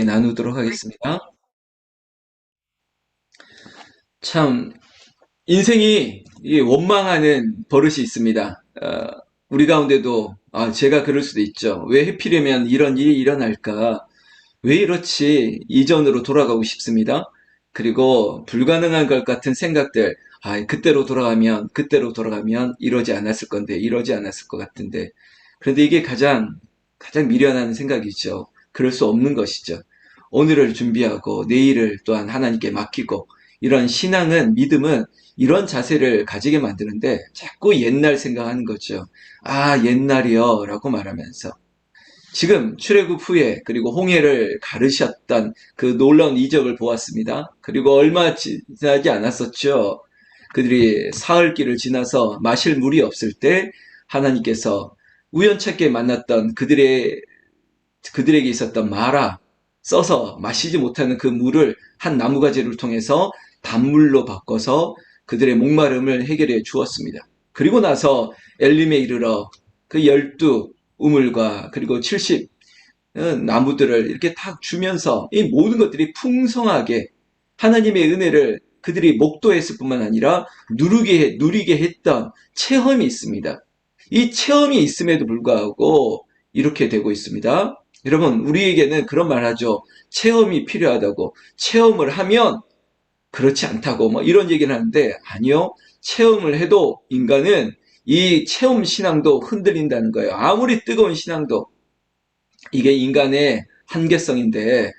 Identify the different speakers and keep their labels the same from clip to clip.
Speaker 1: 나누도록 하겠습니다. 참, 인생이 이 원망하는 버릇이 있습니다. 우리 가운데도, 제가 그럴 수도 있죠. 왜 하필이면 이런 일이 일어날까? 왜 이렇지? 이전으로 돌아가고 싶습니다. 그리고 불가능한 것 같은 생각들, 그때로 돌아가면 이러지 않았을 건데, 이러지 않았을 것 같은데. 그런데 이게 가장 미련한 생각이죠. 그럴 수 없는 것이죠. 오늘을 준비하고 내일을 또한 하나님께 맡기고 이런 신앙은, 믿음은 이런 자세를 가지게 만드는데 자꾸 옛날 생각하는 거죠. 옛날이요 라고 말하면서 지금 출애굽 후에 그리고 홍해를 가르셨던 그 놀라운 이적을 보았습니다. 그리고 얼마 지나지 않았었죠. 그들이 사흘길을 지나서 마실 물이 없을 때 하나님께서 우연찮게 만났던 그들에게 있었던 마라, 써서 마시지 못하는 그 물을 한 나무가지를 통해서 단물로 바꿔서 그들의 목마름을 해결해 주었습니다. 그리고 나서 엘림에 이르러 그 12 우물과 그리고 70 나무들을 이렇게 탁 주면서 이 모든 것들이 풍성하게 하나님의 은혜를 그들이 목도했을 뿐만 아니라 누리게 했던 체험이 있습니다. 이 체험이 있음에도 불구하고 이렇게 되고 있습니다. 여러분, 우리에게는 그런 말 하죠. 체험이 필요하다고. 체험을 하면 그렇지 않다고 이런 얘기를 하는데, 아니요. 체험을 해도 인간은 이 체험 신앙도 흔들린다는 거예요. 아무리 뜨거운 신앙도. 이게 인간의 한계성인데,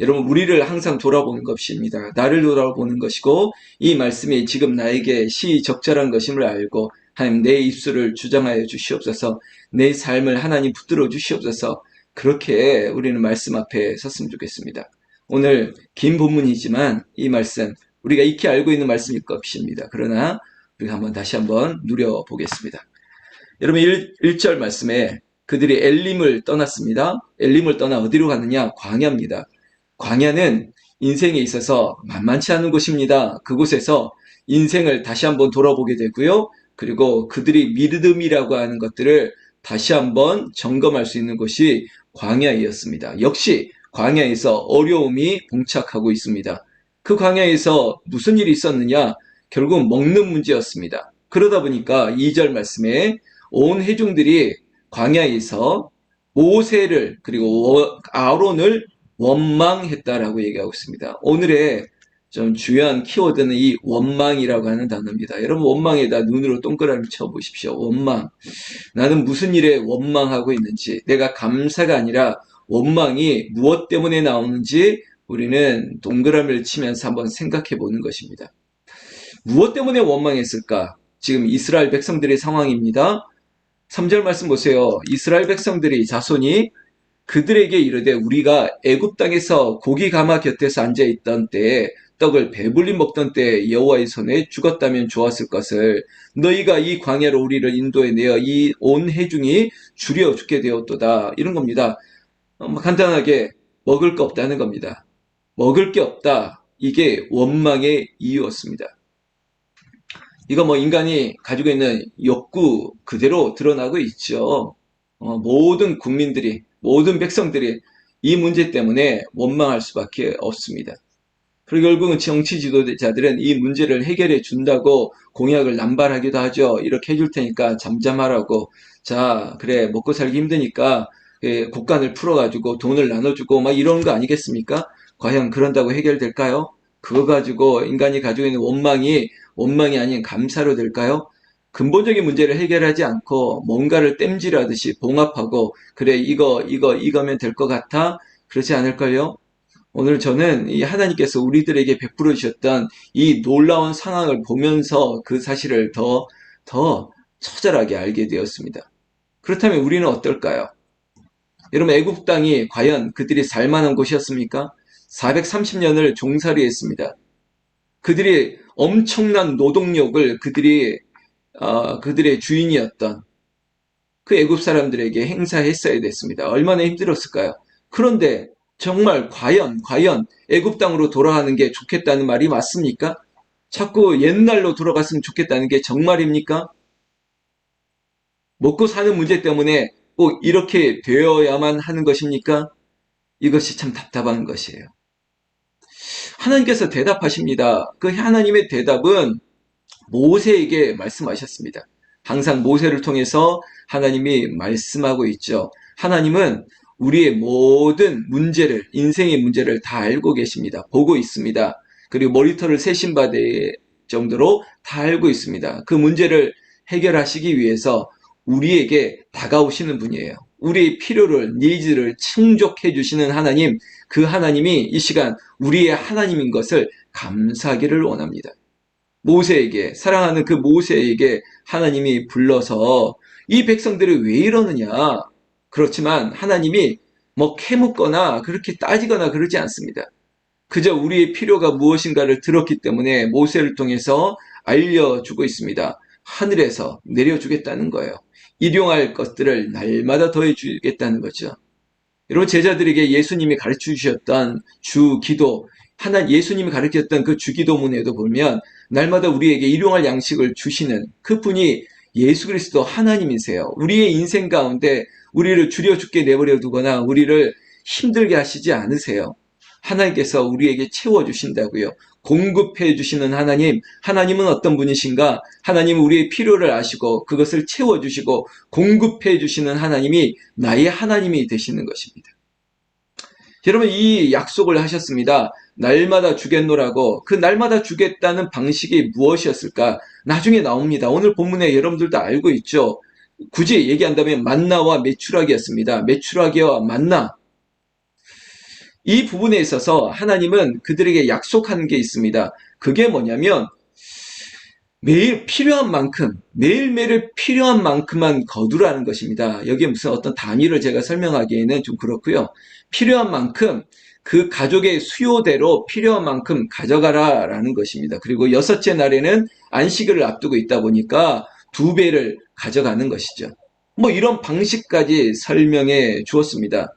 Speaker 1: 여러분, 우리를 항상 돌아보는 것입니다. 나를 돌아보는 것이고, 이 말씀이 지금 나에게 시적절한 것임을 알고, 하나님, 내 입술을 주장하여 주시옵소서, 내 삶을 하나님 붙들어 주시옵소서. 그렇게 우리는 말씀 앞에 섰으면 좋겠습니다. 오늘 긴 본문이지만 이 말씀, 우리가 익히 알고 있는 말씀일 것입니다. 그러나 우리가 다시 한번 누려보겠습니다. 여러분, 1절 말씀에 그들이 엘림을 떠났습니다. 엘림을 떠나 어디로 갔느냐? 광야입니다. 광야는 인생에 있어서 만만치 않은 곳입니다. 그곳에서 인생을 다시 한번 돌아보게 되고요. 그리고 그들이 믿음이라고 하는 것들을 다시 한번 점검할 수 있는 곳이 광야이었습니다. 역시 광야에서 어려움이 봉착하고 있습니다. 그 광야에서 무슨 일이 있었느냐? 결국 먹는 문제였습니다. 그러다 보니까 2절 말씀에 온 회중들이 광야에서 모세를 그리고 아론을 원망했다라고 얘기하고 있습니다. 오늘의 좀 중요한 키워드는 이 원망이라고 하는 단어입니다. 여러분, 원망에다 눈으로 동그라미 쳐보십시오. 원망. 나는 무슨 일에 원망하고 있는지, 내가 감사가 아니라 원망이 무엇 때문에 나오는지 우리는 동그라미를 치면서 한번 생각해 보는 것입니다. 무엇 때문에 원망했을까? 지금 이스라엘 백성들의 상황입니다. 3절 말씀 보세요. 이스라엘 백성들이 자손이 그들에게 이르되 우리가 애굽 땅에서 고기 가마 곁에서 앉아있던 때에 떡을 배불리 먹던 때에 여호와의 손에 죽었다면 좋았을 것을 너희가 이 광야로 우리를 인도해 내어 이 온 회중이 줄여 죽게 되었도다. 이런 겁니다. 간단하게 먹을 게 없다는 겁니다. 먹을 게 없다. 이게 원망의 이유였습니다. 이거 인간이 가지고 있는 욕구 그대로 드러나고 있죠. 모든 국민들이, 모든 백성들이 이 문제 때문에 원망할 수밖에 없습니다. 그리고 결국은 정치 지도자들은 이 문제를 해결해 준다고 공약을 남발하기도 하죠. 이렇게 해줄 테니까 잠잠하라고. 자, 그래, 먹고 살기 힘드니까 곡간을 풀어가지고 돈을 나눠주고 이런 거 아니겠습니까? 과연 그런다고 해결될까요? 그거 가지고 인간이 가지고 있는 원망이 아닌 감사로 될까요? 근본적인 문제를 해결하지 않고 뭔가를 땜질하듯이 봉합하고 그래 이거면 될 것 같아? 그렇지 않을걸요? 오늘 저는 이 하나님께서 우리들에게 베풀어 주셨던 이 놀라운 상황을 보면서 그 사실을 더 처절하게 알게 되었습니다. 그렇다면 우리는 어떨까요? 여러분, 애굽 땅이 과연 그들이 살만한 곳이었습니까? 430년을 종살이 했습니다. 그들이 엄청난 노동력을 그들의 주인이었던 그 애굽 사람들에게 행사했어야 됐습니다. 얼마나 힘들었을까요? 그런데 정말 과연 애굽 땅으로 돌아가는 게 좋겠다는 말이 맞습니까? 자꾸 옛날로 돌아갔으면 좋겠다는 게 정말입니까? 먹고 사는 문제 때문에 꼭 이렇게 되어야만 하는 것입니까? 이것이 참 답답한 것이에요. 하나님께서 대답하십니다. 그 하나님의 대답은 모세에게 말씀하셨습니다. 항상 모세를 통해서 하나님이 말씀하고 있죠. 하나님은 우리의 모든 문제를, 인생의 문제를 다 알고 계십니다. 보고 있습니다. 그리고 머리털을 세신바될 정도로 다 알고 있습니다. 그 문제를 해결하시기 위해서 우리에게 다가오시는 분이에요. 우리의 필요를, 니즈를 충족해 주시는 하나님, 그 하나님이 이 시간 우리의 하나님인 것을 감사하기를 원합니다. 모세에게, 사랑하는 그 모세에게 하나님이 불러서 이 백성들이 왜 이러느냐. 그렇지만 하나님이 뭐 캐묻거나 그렇게 따지거나 그러지 않습니다. 그저 우리의 필요가 무엇인가를 들었기 때문에 모세를 통해서 알려주고 있습니다. 하늘에서 내려주겠다는 거예요. 일용할 것들을 날마다 더해주겠다는 거죠. 여러분, 제자들에게 예수님이 가르쳐 주셨던 주기도, 예수님이 가르쳤던 그 주기도문에도 보면 날마다 우리에게 일용할 양식을 주시는 그분이 예수 그리스도 하나님이세요. 우리의 인생 가운데 우리를 줄여 죽게 내버려 두거나 우리를 힘들게 하시지 않으세요. 하나님께서 우리에게 채워주신다고요. 공급해 주시는 하나님, 하나님은 어떤 분이신가? 하나님은 우리의 필요를 아시고 그것을 채워주시고 공급해 주시는 하나님이 나의 하나님이 되시는 것입니다. 여러분, 이 약속을 하셨습니다. 날마다 주겠노라고. 그 날마다 주겠다는 방식이 무엇이었을까? 나중에 나옵니다. 오늘 본문에 여러분들도 알고 있죠. 굳이 얘기한다면 만나와 메추라기였습니다. 메추라기와 만나. 이 부분에 있어서 하나님은 그들에게 약속한 게 있습니다. 그게 뭐냐면 매일 필요한 만큼, 매일매일 필요한 만큼만 거두라는 것입니다. 여기에 무슨 어떤 단위를 제가 설명하기에는 좀 그렇고요. 필요한 만큼, 그 가족의 수요대로 필요한 만큼 가져가라라는 것입니다. 그리고 여섯째 날에는 안식일을 앞두고 있다 보니까 2배를 가져가는 것이죠. 뭐 이런 방식까지 설명해 주었습니다.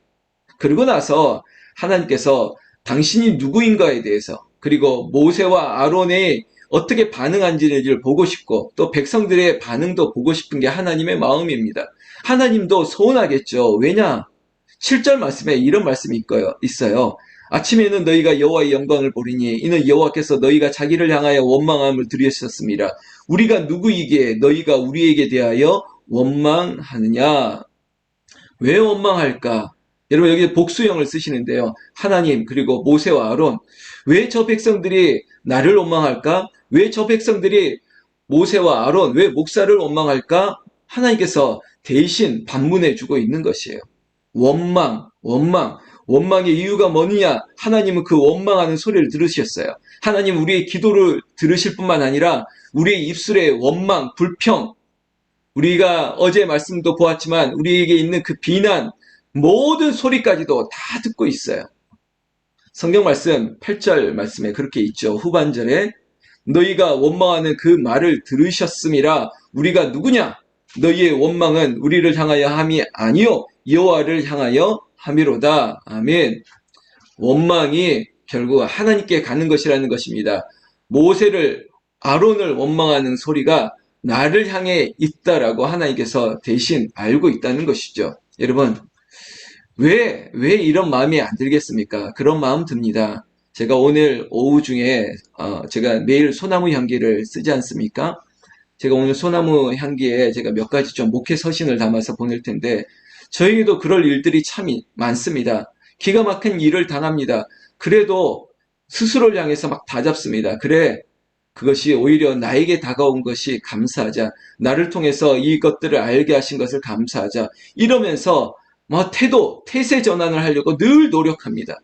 Speaker 1: 그리고 나서 하나님께서 당신이 누구인가에 대해서, 그리고 모세와 아론의 어떻게 반응한지를 보고 싶고 또 백성들의 반응도 보고 싶은 게 하나님의 마음입니다. 하나님도 서운하겠죠. 왜냐? 7절 말씀에 이런 말씀이 있어요. 아침에는 너희가 여호와의 영광을 보리니 이는 여호와께서 너희가 자기를 향하여 원망함을 들으셨습니다. 우리가 누구이기에 너희가 우리에게 대하여 원망하느냐? 왜 원망할까? 여러분, 여기 복수형을 쓰시는데요. 하나님, 그리고 모세와 아론, 왜 저 백성들이 나를 원망할까? 왜 저 백성들이 모세와 아론, 왜 목사를 원망할까? 하나님께서 대신 반문해 주고 있는 것이에요. 원망의 이유가 뭐느냐? 하나님은 그 원망하는 소리를 들으셨어요. 하나님 우리의 기도를 들으실 뿐만 아니라 우리의 입술에 원망, 불평, 우리가 어제 말씀도 보았지만 우리에게 있는 그 비난, 모든 소리까지도 다 듣고 있어요. 성경 말씀 8절 말씀에 그렇게 있죠. 후반절에 너희가 원망하는 그 말을 들으셨음이라. 우리가 누구냐? 너희의 원망은 우리를 향하여 함이 아니요 여호와를 향하여 함이로다. 아멘. 원망이 결국 하나님께 가는 것이라는 것입니다. 모세를, 아론을 원망하는 소리가 나를 향해 있다라고 하나님께서 대신 알고 있다는 것이죠. 여러분, 왜 이런 마음이 안 들겠습니까? 그런 마음 듭니다. 제가 오늘 오후 중에 제가 매일 소나무 향기를 쓰지 않습니까? 제가 오늘 소나무 향기에 제가 몇 가지 좀 목회 서신을 담아서 보낼 텐데 저에게도 그럴 일들이 참 많습니다. 기가 막힌 일을 당합니다. 그래도 스스로를 향해서 막 다잡습니다. 그래, 그것이 오히려 나에게 다가온 것이 감사하자. 나를 통해서 이것들을 알게 하신 것을 감사하자. 이러면서 태세 전환을 하려고 늘 노력합니다.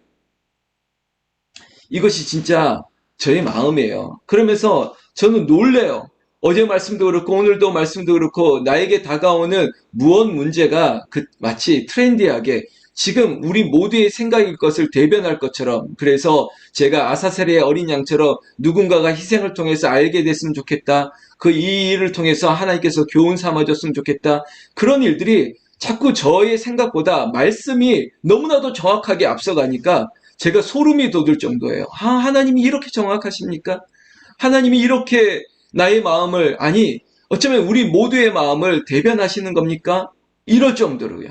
Speaker 1: 이것이 진짜 저의 마음이에요. 그러면서 저는 놀래요. 어제 말씀도 그렇고 오늘도 말씀도 그렇고 나에게 다가오는 무엇 문제가 마치 트렌디하게 지금 우리 모두의 생각일 것을 대변할 것처럼, 그래서 제가 아사셀의 어린 양처럼 누군가가 희생을 통해서 알게 됐으면 좋겠다. 이 일을 통해서 하나님께서 교훈 삼아줬으면 좋겠다. 그런 일들이 자꾸 저의 생각보다 말씀이 너무나도 정확하게 앞서가니까 제가 소름이 돋을 정도예요. 하나님이 이렇게 정확하십니까? 하나님이 이렇게 나의 마음을, 아니 어쩌면 우리 모두의 마음을 대변하시는 겁니까? 이럴 정도로요.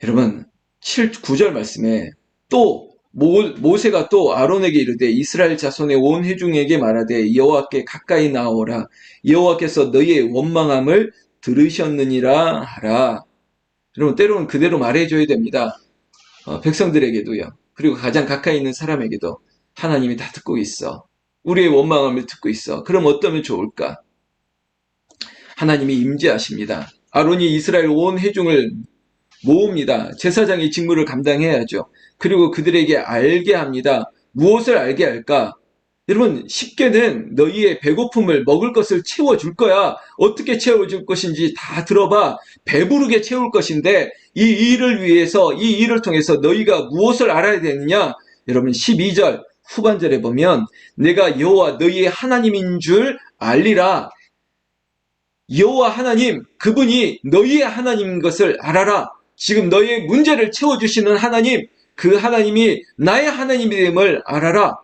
Speaker 1: 여러분 9절 말씀에 또 모세가 또 아론에게 이르되 이스라엘 자손의 온 회중에게 말하되 여호와께 가까이 나오라 여호와께서 너희의 원망함을 들으셨느니라 하라. 여러분 때로는 그대로 말해줘야 됩니다. 백성들에게도요. 그리고 가장 가까이 있는 사람에게도 하나님이 다 듣고 있어. 우리의 원망함을 듣고 있어. 그럼 어떠면 좋을까? 하나님이 임재하십니다. 아론이 이스라엘 온 회중을 모읍니다. 제사장의 직무를 감당해야죠. 그리고 그들에게 알게 합니다. 무엇을 알게 할까? 여러분 쉽게는 너희의 배고픔을 먹을 것을 채워줄 거야. 어떻게 채워줄 것인지 다 들어봐. 배부르게 채울 것인데 이 일을 위해서 이 일을 통해서 너희가 무엇을 알아야 되느냐? 여러분 12절 후반절에 보면 내가 여호와 너희의 하나님인 줄 알리라. 여호와 하나님 그분이 너희의 하나님인 것을 알아라. 지금 너희의 문제를 채워주시는 하나님 그 하나님이 나의 하나님임을 알아라.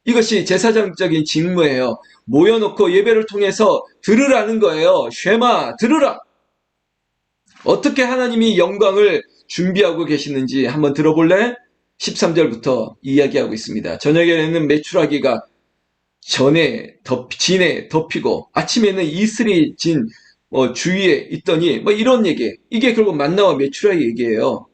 Speaker 1: 이것이 제사장적인 직무예요. 모여놓고 예배를 통해서 들으라는 거예요. 쉐마 들으라. 어떻게 하나님이 영광을 준비하고 계시는지 한번 들어볼래? 13절부터 이야기하고 있습니다. 저녁에는 메추라기가 진에 덮이고 아침에는 이슬이 진 주위에 있더니 이런 얘기. 이게 결국 만나와 메추라기 얘기예요.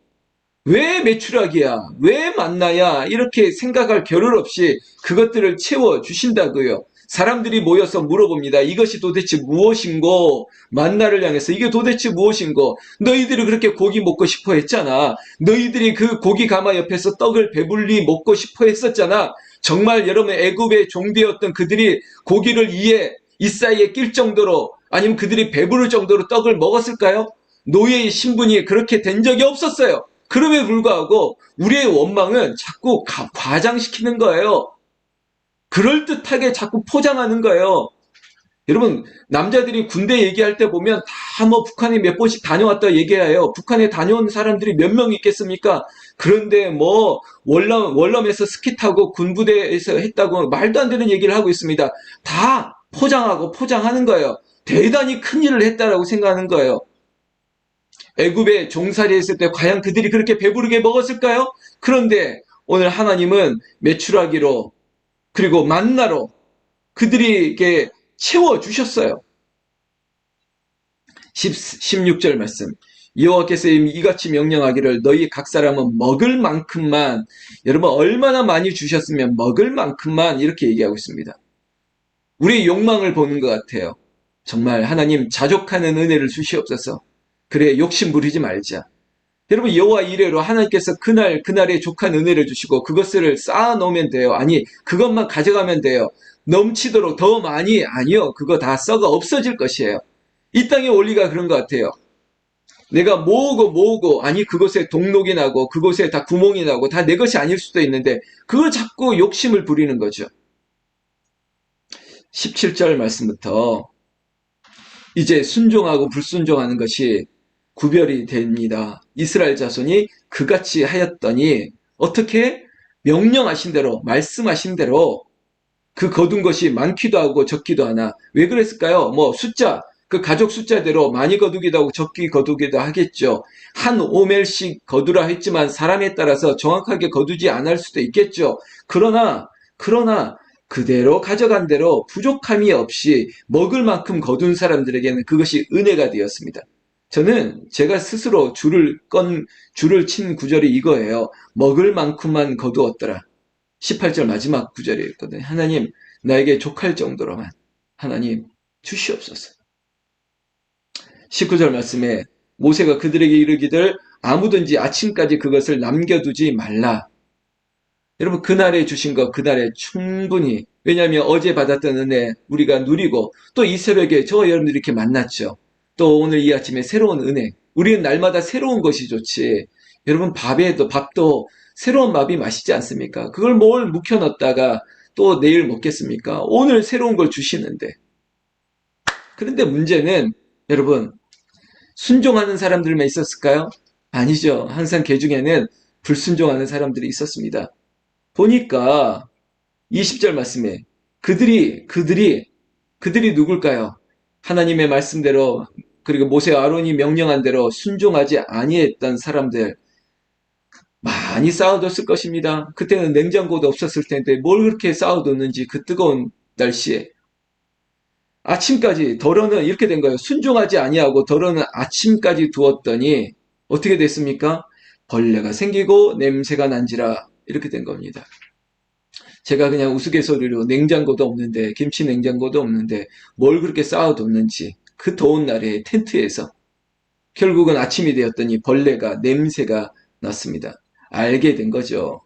Speaker 1: 왜 메추라기야? 왜 만나야? 이렇게 생각할 겨를 없이 그것들을 채워주신다고요. 사람들이 모여서 물어봅니다. 이것이 도대체 무엇인고? 만나를 향해서 이게 도대체 무엇인고? 너희들이 그렇게 고기 먹고 싶어 했잖아. 너희들이 그 고기 가마 옆에서 떡을 배불리 먹고 싶어 했었잖아. 정말 여러분 애굽의 종되었던 그들이 고기를 이 사이에 낄 정도로 아니면 그들이 배부를 정도로 떡을 먹었을까요? 노예의 신분이 그렇게 된 적이 없었어요. 그럼에도 불구하고 우리의 원망은 자꾸 과장시키는 거예요. 그럴듯하게 자꾸 포장하는 거예요. 여러분 남자들이 군대 얘기할 때 보면 다 북한에 몇 번씩 다녀왔다 얘기해요. 북한에 다녀온 사람들이 몇 명 있겠습니까? 그런데 월남에서 스키 타고 군부대에서 했다고 말도 안 되는 얘기를 하고 있습니다. 다 포장하는 거예요. 대단히 큰 일을 했다라고 생각하는 거예요. 애굽에 종살이 했을 때 과연 그들이 그렇게 배부르게 먹었을까요? 그런데 오늘 하나님은 메추라기로 그리고 만나로 그들에게 채워주셨어요. 16절 말씀. 여호와께서 이같이 명령하기를 너희 각 사람은 먹을 만큼만 여러분 얼마나 많이 주셨으면 먹을 만큼만 이렇게 얘기하고 있습니다. 우리의 욕망을 보는 것 같아요. 정말 하나님 자족하는 은혜를 주시옵소서. 그래 욕심 부리지 말자. 여러분 여호와 이래로 하나님께서 그날에 족한 은혜를 주시고 그것을 쌓아놓으면 돼요. 아니 그것만 가져가면 돼요. 넘치도록 더 많이 아니요. 그거 다 썩어 없어질 것이에요. 이 땅의 원리가 그런 것 같아요. 내가 모으고 아니 그곳에 동록이 나고 그곳에 다 구멍이 나고 다 내 것이 아닐 수도 있는데 그걸 자꾸 욕심을 부리는 거죠. 17절 말씀부터 이제 순종하고 불순종하는 것이 구별이 됩니다. 이스라엘 자손이 그같이 하였더니 어떻게 명령하신 대로 말씀하신 대로 그 거둔 것이 많기도 하고 적기도 하나 왜 그랬을까요? 숫자 그 가족 숫자대로 많이 거두기도 하고 적기 거두기도 하겠죠. 한 오멜씩 거두라 했지만 사람에 따라서 정확하게 거두지 않을 수도 있겠죠. 그러나 그대로 가져간 대로 부족함이 없이 먹을 만큼 거둔 사람들에게는 그것이 은혜가 되었습니다. 저는 제가 스스로 줄을 친 구절이 이거예요. 먹을 만큼만 거두었더라. 18절 마지막 구절이었거든요. 하나님 나에게 족할 정도로만 하나님 주시옵소서. 19절 말씀에 모세가 그들에게 이르기를 아무든지 아침까지 그것을 남겨두지 말라. 여러분 그날에 주신 것 그날에 충분히 왜냐하면 어제 받았던 은혜 우리가 누리고 또 이 새벽에 저와 여러분들이 이렇게 만났죠. 또 오늘 이 아침에 새로운 은혜 우리는 날마다 새로운 것이 좋지. 여러분 밥도 새로운 밥이 맛있지 않습니까? 그걸 뭘 묵혀놨다가 또 내일 먹겠습니까? 오늘 새로운 걸 주시는데 그런데 문제는 여러분 순종하는 사람들만 있었을까요? 아니죠. 항상 그 중에는 불순종하는 사람들이 있었습니다. 보니까 20절 말씀에 그들이 누굴까요? 하나님의 말씀대로 그리고 모세와 아론이 명령한 대로 순종하지 아니했던 사람들 많이 쌓아뒀을 것입니다. 그때는 냉장고도 없었을 텐데 뭘 그렇게 쌓아뒀는지 그 뜨거운 날씨에 아침까지 덜어는 이렇게 된 거예요. 순종하지 아니하고 덜어는 아침까지 두었더니 어떻게 됐습니까? 벌레가 생기고 냄새가 난지라 이렇게 된 겁니다. 제가 그냥 우스갯소리로 냉장고도 없는데 김치 냉장고도 없는데 뭘 그렇게 쌓아뒀는지 그 더운 날에 텐트에서 결국은 아침이 되었더니 벌레가 냄새가 났습니다. 알게 된 거죠.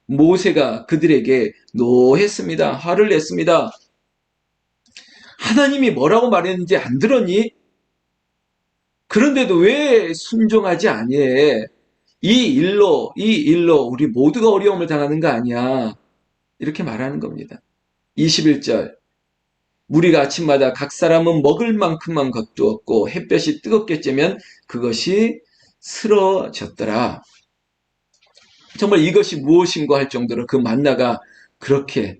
Speaker 1: 모세가 그들에게 노했습니다. 화를 냈습니다. 하나님이 뭐라고 말했는지 안 들었니? 그런데도 왜 순종하지 아니해? 이 일로 우리 모두가 어려움을 당하는 거 아니야. 이렇게 말하는 겁니다. 21절. 무리가 아침마다 각 사람은 먹을 만큼만 거두었고 햇볕이 뜨겁게 쬐면 그것이 쓰러졌더라. 정말 이것이 무엇인가 할 정도로 그 만나가 그렇게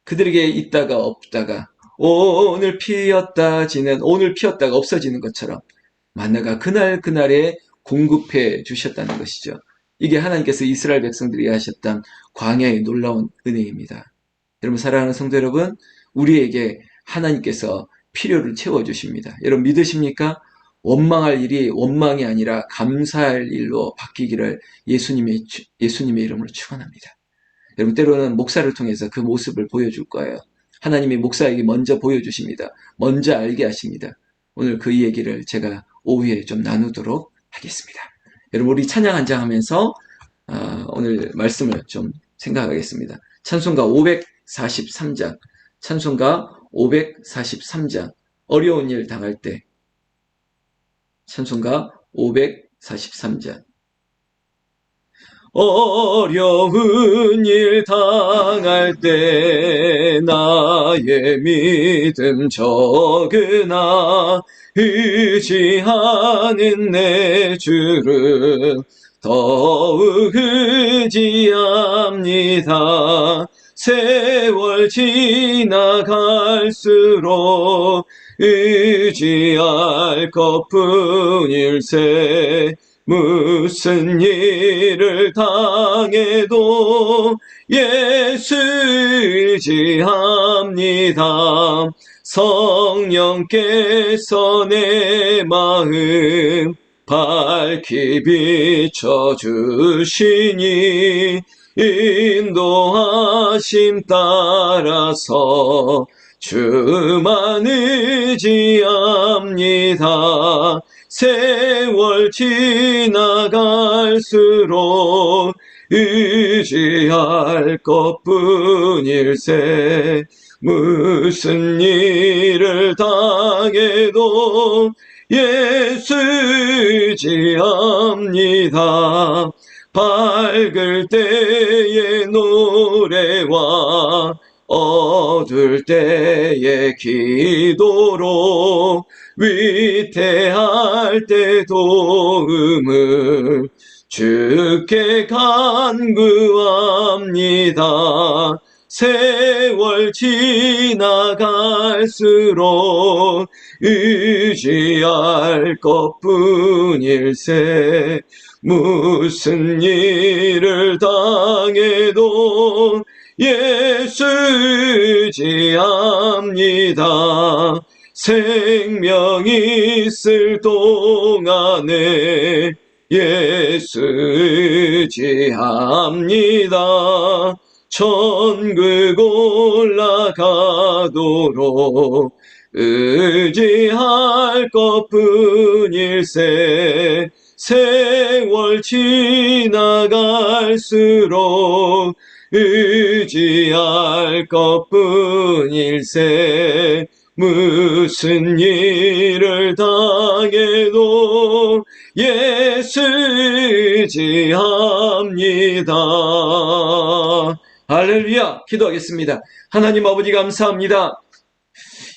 Speaker 1: 그들에게 있다가 없다가 오늘 피었다 지는 오늘 피었다가 없어지는 것처럼 만나가 그날에 공급해 주셨다는 것이죠. 이게 하나님께서 이스라엘 백성들이 하셨던 광야의 놀라운 은혜입니다. 여러분 사랑하는 성도 여러분, 우리에게 하나님께서 필요를 채워주십니다. 여러분 믿으십니까? 원망할 일이 원망이 아니라 감사할 일로 바뀌기를 예수님의 이름으로 축원합니다. 여러분 때로는 목사를 통해서 그 모습을 보여줄 거예요. 하나님이 목사에게 먼저 보여주십니다. 먼저 알게 하십니다. 오늘 그 얘기를 제가 오후에 좀 나누도록 하겠습니다. 여러분 우리 찬양 한 장 하면서 오늘 말씀을 좀 생각하겠습니다. 찬송가 543장 찬송가 543장 어려운 일 당할 때 찬송가 543장 어려운 일 당할 때 나의 믿음 적으나 의지하는 내 주를 더욱 의지합니다. 세월 지나갈수록 의지할 것뿐일세 무슨 일을 당해도 예수 의지합니다. 성령께서 내 마음 밝히 비춰주시니 인도하심 따라서 주만 의지합니다. 세월 지나갈수록 의지할 것뿐일세 무슨 일을 당해도 예수 의지합니다. 밝을 때의 노래와 어둘 때의 기도로 위태할 때 도움을 주께 간구합니다. 세월 지나갈수록 의지할 것뿐일세 무슨 일을 당해도 예수 의지합니다. 생명이 있을 동안에 예수 의지합니다. 천국 올라가도록 의지할 것뿐일세 세월 지나갈수록 의지할 것뿐일세 무슨 일을 당해도 예수 의지합니다. 할렐루야! 기도하겠습니다. 하나님 아버지 감사합니다.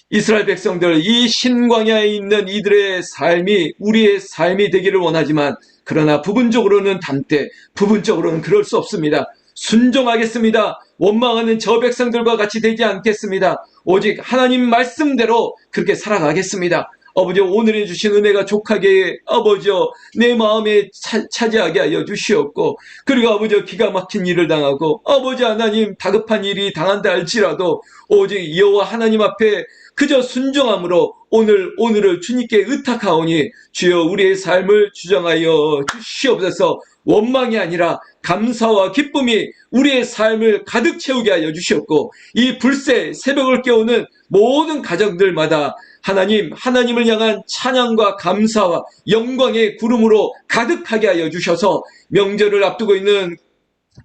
Speaker 1: 이스라엘 백성들 이 신광야에 있는 이들의 삶이 우리의 삶이 되기를 원하지만 그러나 부분적으로는 담대 부분적으로는 그럴 수 없습니다. 순종하겠습니다. 원망하는 저 백성들과 같이 되지 않겠습니다. 오직 하나님 말씀대로 그렇게 살아가겠습니다. 아버지 오늘에 주신 은혜가 족하게 아버지 내 마음에 차지하게 하여 주시옵고, 그리고 아버지 기가 막힌 일을 당하고 아버지 하나님 다급한 일이 당한다 할지라도 오직 여호와 하나님 앞에 그저 순종함으로 오늘을 주님께 의탁하오니 주여 우리의 삶을 주정하여 주시옵소서. 원망이 아니라 감사와 기쁨이 우리의 삶을 가득 채우게 하여 주시옵고, 이 불새 새벽을 깨우는 모든 가정들마다 하나님을 향한 찬양과 감사와 영광의 구름으로 가득하게 하여 주셔서 명절을 앞두고 있는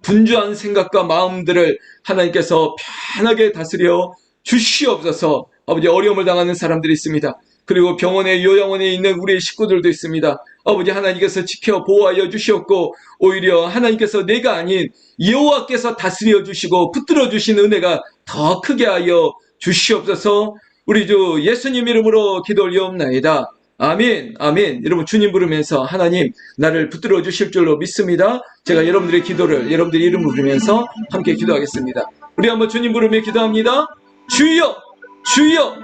Speaker 1: 분주한 생각과 마음들을 하나님께서 편하게 다스려 주시옵소서. 아버지 어려움을 당하는 사람들이 있습니다. 그리고 병원에 요양원에 있는 우리의 식구들도 있습니다. 아버지 하나님께서 지켜 보호하여 주시옵고, 오히려 하나님께서 내가 아닌 여호와께서 다스려 주시고 붙들어 주신 은혜가 더 크게 하여 주시옵소서. 우리 주 예수님 이름으로 기도 올리옵나이다. 아멘, 아멘. 여러분 주님 부르면서 하나님 나를 붙들어 주실 줄로 믿습니다. 제가 여러분들의 기도를 여러분들의 이름을 부르면서 함께 기도하겠습니다. 우리 한번 주님 부르며 기도합니다. 주여, 주여,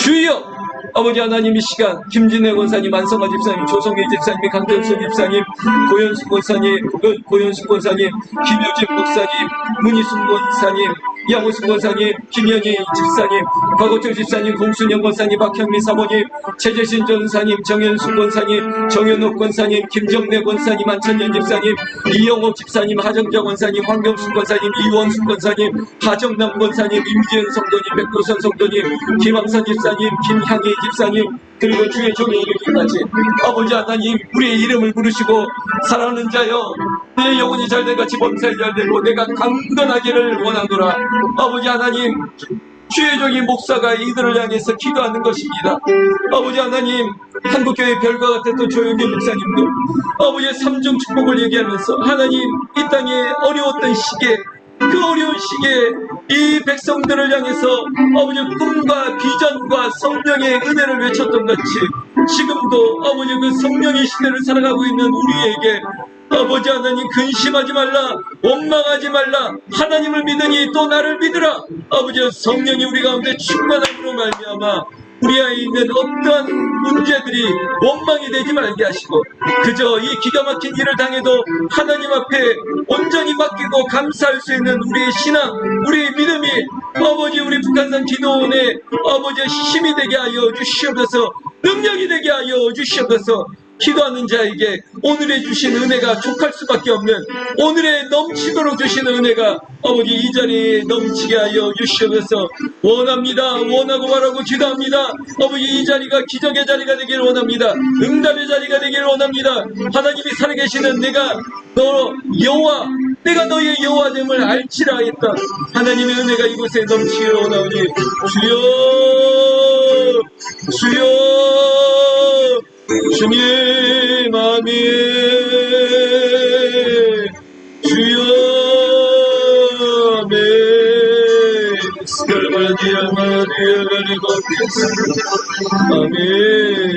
Speaker 1: 주여. 아버지 하나님, 이 시간 김진애 권사님, 안성화 집사님, 조성희 집사님, 강정수 집사님, 고현숙 권사님, 김효진 목사님, 문희순 권사님, 양호순 권사님, 김현희 집사님, 곽호철 집사님, 공순영 권사님, 박현미 사모님, 최재신 전사님, 정현숙 권사님, 정현옥 권사님, 김정래 권사님, 안천년 집사님, 이영옥 집사님, 하정자 권사님, 황경숙 권사님, 이원숙 권사님, 하정남 권사님, 임지은 성도님, 백도선 성도님, 김항선 집사님, 김향희 집사님, 그리고 주의 종에 이르기까지 아버지 하나님, 우리의 이름을 부르시고 사랑하는 자여, 내 영혼이 잘된같이 범사에 잘되고 내가 강건하기를 원하노라. 아버지 하나님, 주의 종이 목사가 이들을 향해서 기도하는 것입니다. 아버지 하나님, 한국교회 별과 같았던 조영길 목사님도 아버지의 삼중 축복을 얘기하면서 하나님, 이 땅에 어려웠던 시기에, 그 어려운 시기에 이 백성들을 향해서 아버지 꿈과 비전과 성령의 은혜를 외쳤던 같이 지금도 아버지 그 성령의 시대를 살아가고 있는 우리에게 아버지 하나님, 근심하지 말라, 원망하지 말라, 하나님을 믿으니 또 나를 믿으라. 아버지 성령이 우리 가운데 충만함으로 말미암아 우리 안에 있는 어떠한 문제들이 원망이 되지 말게 하시고, 그저 이 기가 막힌 일을 당해도 하나님 앞에 온전히 맡기고 감사할 수 있는 우리의 신앙, 우리의 믿음이 아버지 우리 북한산 기도원의 아버지 힘이 되게 하여 주시옵소서. 능력이 되게 하여 주시옵소서. 기도하는 자에게 오늘의 주신 은혜가 족할 수밖에 없는, 오늘의 넘치도록 주신 은혜가 아버지 이 자리에 넘치게 하여 주시옵소서. 원합니다. 원하고 바라고 기도합니다. 아버지 이 자리가 기적의 자리가 되기를 원합니다. 응답의 자리가 되기를 원합니다. 하나님이 살아계시는 내가 너 여호와, 내가 너의 여호와됨을 알지라 했다. 하나님의 은혜가 이곳에 넘치기를 원하오니 주여, 주여, 주님 아멘. 주여 아멘. 스칼마디아 마디아 가리고 아멘.